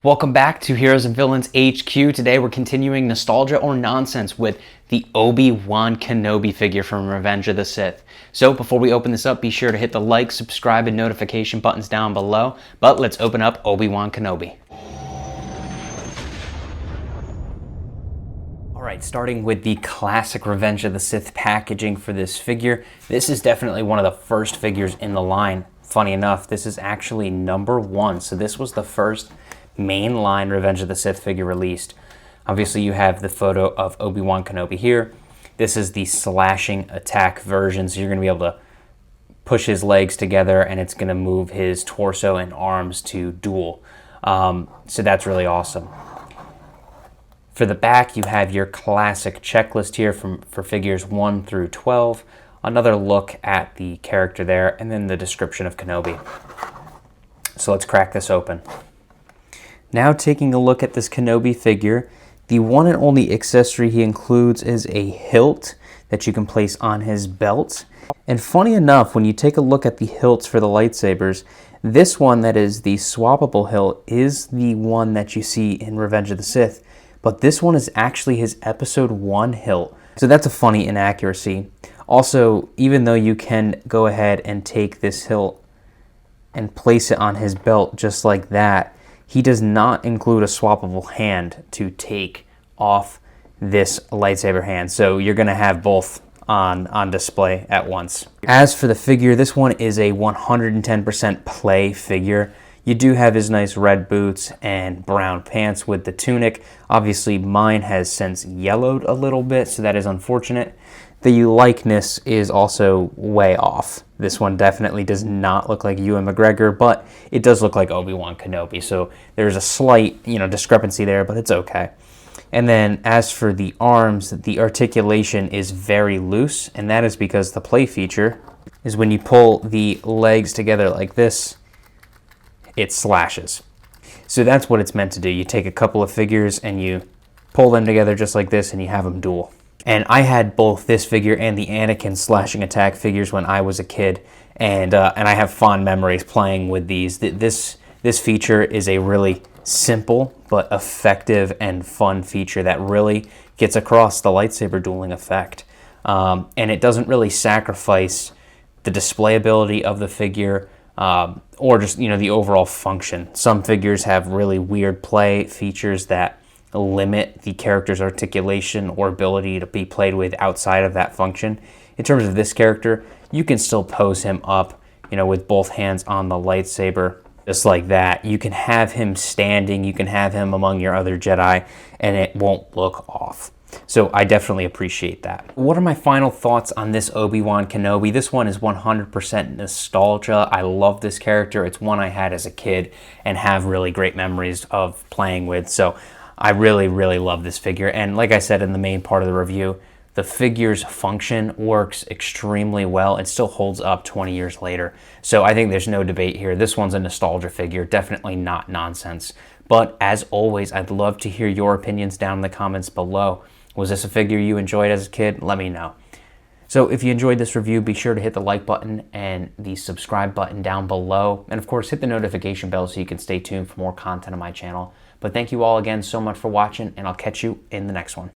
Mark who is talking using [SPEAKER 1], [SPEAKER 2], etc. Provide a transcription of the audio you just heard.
[SPEAKER 1] Welcome back to Heroes and Villains HQ. Today we're continuing nostalgia or nonsense with the Obi-Wan Kenobi figure from Revenge of the Sith. So before we open this up, be sure to hit the like, subscribe, and notification buttons down below. But let's open up Obi-Wan Kenobi. Alright, starting with the classic Revenge of the Sith packaging for this figure. This is definitely one of the first figures in the line. Funny enough, this is actually number 1. So this was the first mainline Revenge of the Sith figure released. Obviously you have the photo of Obi-Wan Kenobi here. This is the slashing attack version, so you're going to be able to push his legs together and it's going to move his torso and arms to dual. So that's really awesome. For the back, you have your classic checklist here for figures 1 through 12. Another look at the character there, and then the description of Kenobi. So let's crack this open. Now taking a look at this Kenobi figure, the one and only accessory he includes is a hilt that you can place on his belt. And funny enough, when you take a look at the hilts for the lightsabers, this one that is the swappable hilt is the one that you see in Revenge of the Sith, but this one is actually his Episode 1 hilt. So that's a funny inaccuracy. Also, even though you can go ahead and take this hilt and place it on his belt just like that, he does not include a swappable hand to take off this lightsaber hand. So you're going to have both on display at once. As for the figure, this one is a 110% play figure. You do have his nice red boots and brown pants with the tunic. Obviously, mine has since yellowed a little bit, so that is unfortunate. The likeness is also way off. This one definitely does not look like Ewan McGregor, but it does look like Obi-Wan Kenobi. So there's a slight, discrepancy there, but it's okay. And then as for the arms, the articulation is very loose, and that is because the play feature is when you pull the legs together like this, it slashes. So that's what it's meant to do. You take a couple of figures and you pull them together just like this and you have them dual. And I had both this figure and the Anakin slashing attack figures when I was a kid, and I have fond memories playing with these. This feature is a really simple but effective and fun feature that really gets across the lightsaber dueling effect. And it doesn't really sacrifice the display ability of the figure or just the overall function. Some figures have really weird play features that limit the character's articulation or ability to be played with outside of that function. In terms of this character, you can still pose him up, with both hands on the lightsaber, just like that. You can have him standing, you can have him among your other Jedi, and it won't look off. So I definitely appreciate that. What are my final thoughts on this Obi-Wan Kenobi? This one is 100% nostalgia. I love this character. It's one I had as a kid and have really great memories of playing with. So I really, really love this figure. And like I said in the main part of the review, the figure's function works extremely well. It still holds up 20 years later. So I think there's no debate here. This one's a nostalgia figure, definitely not nonsense. But as always, I'd love to hear your opinions down in the comments below. Was this a figure you enjoyed as a kid? Let me know. So if you enjoyed this review, be sure to hit the like button and the subscribe button down below. And of course, hit the notification bell so you can stay tuned for more content on my channel. But thank you all again so much for watching, and I'll catch you in the next one.